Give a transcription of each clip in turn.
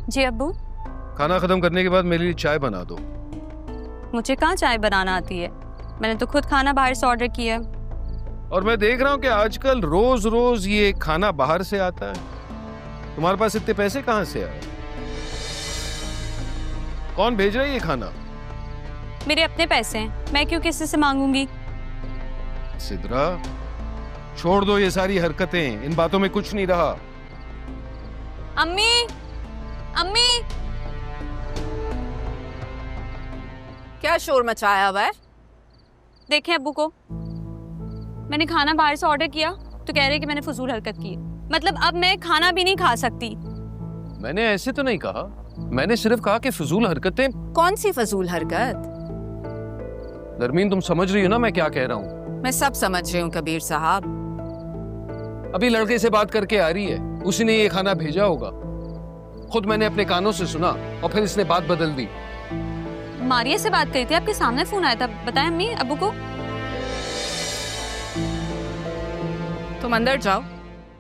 जी अब्बू। खाना खत्म करने के बाद मेरे लिए चाय बना दो। मुझे कहाँ चाय बनाना आती है, मैंने तो खुद खाना बाहर से ऑर्डर किया है। और मैं देख रहा हूँ कि आजकल रोज रोज ये खाना बाहर से आता है। तुम्हारे पास इतने पैसे कहाँ से आए? कौन भेज रहा है ये खाना? मेरे अपने पैसे हैं, मैं क्यों किसी से मांगूंगी। सिद्रा, छोड़ दो ये सारी हरकतें, इन बातों में कुछ नहीं रहा। अम्मी, अम्मी। क्या शोर मचाया हुआ है? देखें अब्बू को, मैंने खाना बाहर से ऑर्डर किया तो कह रहे कि मैंने फजूल हरकत की। मतलब अब मैं खाना भी नहीं खा सकती। मैंने ऐसे तो नहीं कहा, मैंने सिर्फ कहा कि फजूल हरकतें। कौन सी फजूल हरकत? नरमीन, तुम समझ रही हो ना मैं क्या कह रहा हूँ? मैं सब समझ रही हूँ कबीर साहब। अभी लड़के से बात करके आ रही है, उसी ने ये खाना भेजा होगा। खुद मैंने अपने कानों से सुना और फिर इसने बात बदल दी। मारिया से बात करी थी, आपके सामने फोन आया था। बताएं अम्मी अब्बू को। तुम अंदर जाओ,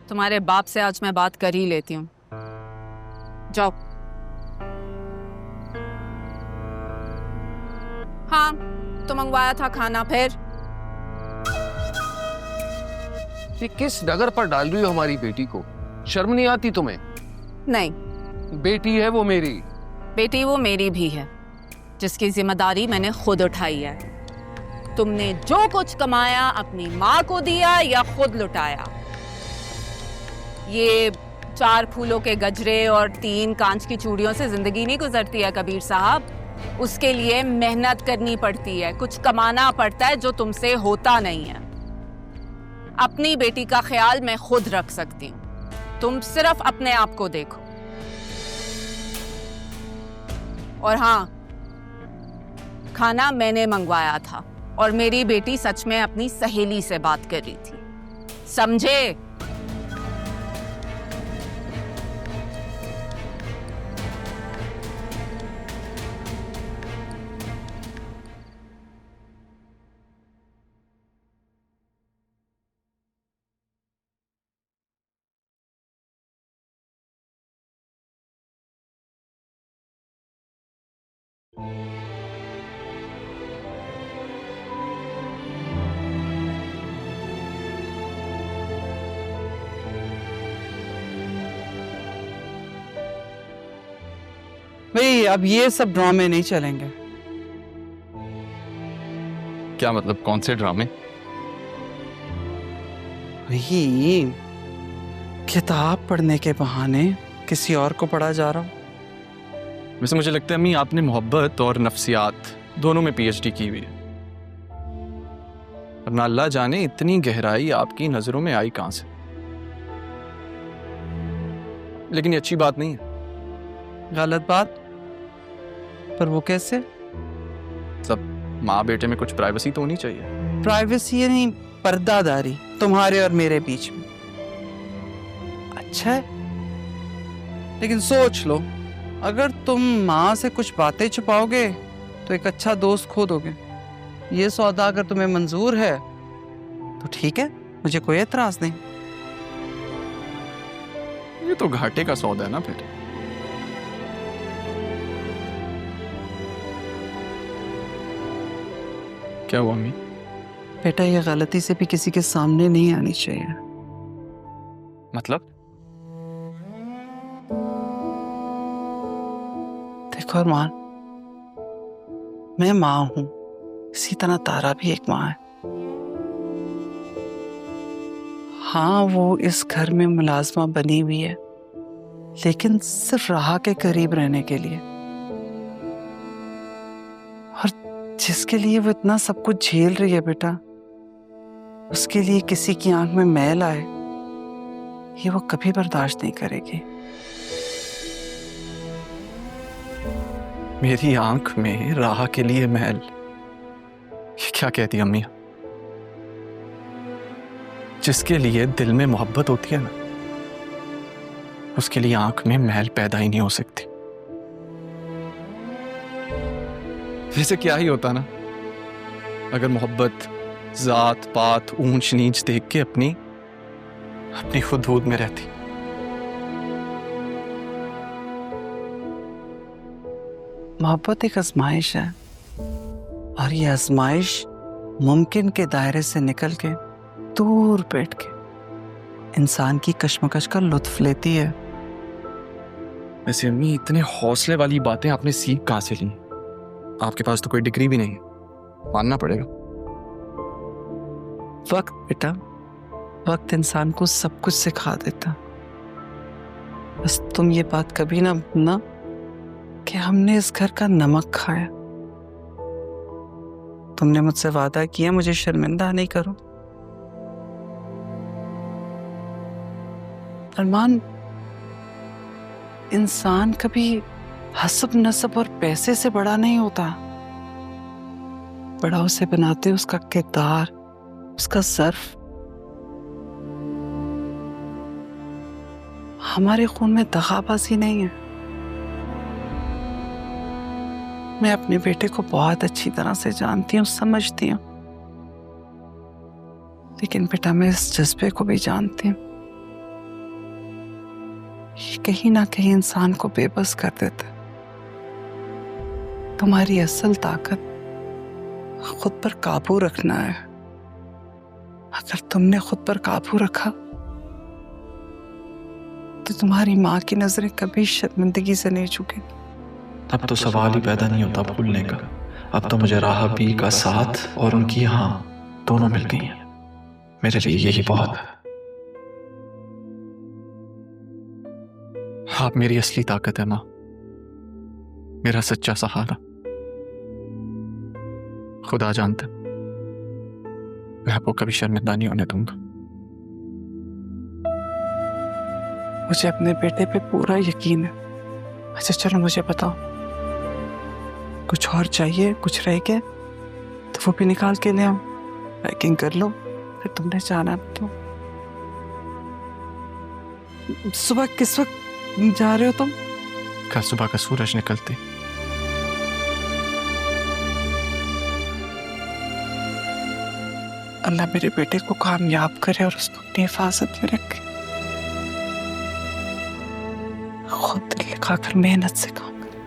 तुम्हारे बाप से आज मैं बात कर ही लेती हूँ। जाओ। हाँ, तो मंगवाया था खाना। फिर ये किस डगर पर डाल रही हो हमारी बेटी को? शर्म नहीं आती तुम्हें? नहीं, बेटी है वो मेरी। बेटी वो मेरी भी है, जिसकी जिम्मेदारी मैंने खुद उठाई है। तुमने जो कुछ कमाया अपनी माँ को दिया या खुद लुटाया? ये 4 फूलों के गजरे और 3 कांच की चूड़ियों से जिंदगी नहीं गुजरती है कबीर साहब। उसके लिए मेहनत करनी पड़ती है, कुछ कमाना पड़ता है जो तुमसे होता नहीं है। अपनी बेटी का ख्याल मैं खुद रख सकती हूँ, तुम सिर्फ अपने आप को देखो। और हाँ, खाना मैंने मंगवाया था और मेरी बेटी सच में अपनी सहेली से बात कर रही थी, समझे? भाई अब ये सब ड्रामे नहीं चलेंगे। क्या मतलब, कौन से ड्रामे? वही किताब पढ़ने के बहाने किसी और को पढ़ा जा रहा हूँ। वैसे मुझे लगता है अम्मी, आपने मोहब्बत और नफ्सियात दोनों में पीएचडी की हुई है। वरना अल्लाह जाने इतनी गहराई आपकी नजरों में आई कहां से। लेकिन ये अच्छी बात नहीं है। गलत बात? पर वो कैसे? मतलब माँ बेटे में कुछ प्राइवेसी तो होनी चाहिए। प्राइवेसी नहीं, पर्दादारी तुम्हारे और मेरे बीच में। अच्छा है, लेकिन सोच लो, अगर तुम माँ से कुछ बातें छुपाओगे तो एक अच्छा दोस्त खो दोगे। ये सौदा अगर तुम्हें मंजूर है तो ठीक है, मुझे कोई एतराज नहीं। ये तो घाटे का सौदा है ना फिर। क्या हुआ अम्मी? बेटा, ये गलती से भी किसी के सामने नहीं आनी चाहिए। मतलब? देखो अरमान, मैं माँ हूं, इसी तरह तारा भी एक माँ है। हाँ, वो इस घर में मुलाजमा बनी हुई है, लेकिन सिर्फ राह के करीब रहने के लिए। और जिसके लिए वो इतना सब कुछ झेल रही है बेटा, उसके लिए किसी की आंख में मैल आए, ये वो कभी बर्दाश्त नहीं करेगी। मेरी आंख में राह के लिए महल? ये क्या कहती अम्मी? जिसके लिए दिल में मोहब्बत होती है ना, उसके लिए आंख में महल पैदा ही नहीं हो सकती। वैसे क्या ही होता ना अगर मोहब्बत जात पात ऊंच नीच देख के अपनी हुदूद में रहती। मोहब्बत एक आजमाइश है, और ये आजमाइश मुमकिन के दायरे से निकल के दूर बैठ के इंसान की कश्मकश का लुत्फ लेती है। वैसे अम्मी, इतने हौसले वाली बातें आपने सीख कहाँ से ली? आपके पास तो कोई डिग्री भी नहीं, मानना पड़ेगा। वक्त बेटा, वक्त इंसान को सब कुछ सिखा देता। बस तुम ये बात कभी ना भूलना कि हमने इस घर का नमक खाया। तुमने मुझसे वादा किया मुझे शर्मिंदा नहीं करो। अरमान, इंसान कभी हसब नसब और पैसे से बड़ा नहीं होता। बड़ा उसे बनाते उसका किरदार, उसका सर्फ। हमारे खून में दगाबाजी नहीं है। मैं अपने बेटे को बहुत अच्छी तरह से जानती हूँ, समझती हूँ, लेकिन बेटा मैं इस जज्बे को भी जानती हूँ। ये कहीं ना कहीं इंसान को बेबस कर देता है। तुम्हारी असल ताकत खुद पर काबू रखना है। अगर तुमने खुद पर काबू रखा तो तुम्हारी माँ की नजरें कभी शर्मिंदगी से नहीं झुकेंगी। अब तो सवाल ही पैदा नहीं होता भूलने का। अब तो मुझे राह पी का साथ और उनकी हाँ दोनों मिल गई हैं। मेरे लिए यही बहुत है। आप मेरी असली ताकत है माँ, मेरा सच्चा सहारा। खुदा जानता है, मैं आपको कभी शर्मिंदा नहीं होने दूंगा। मुझे अपने बेटे पे पूरा यकीन है। अच्छा चलो मुझे बताओ, कुछ और चाहिए? कुछ रह गया तो वो भी निकाल के ले आओ। पैकिंग कर लो, फिर तुमने जाना तो। सुबह किस वक्त जा रहे हो तुम? कल सुबह का सूरज निकलते। अल्लाह मेरे बेटे को कामयाब करे और उसको अपनी हिफाजत में रखे। खुद दिल लगाकर मेहनत से काम करे।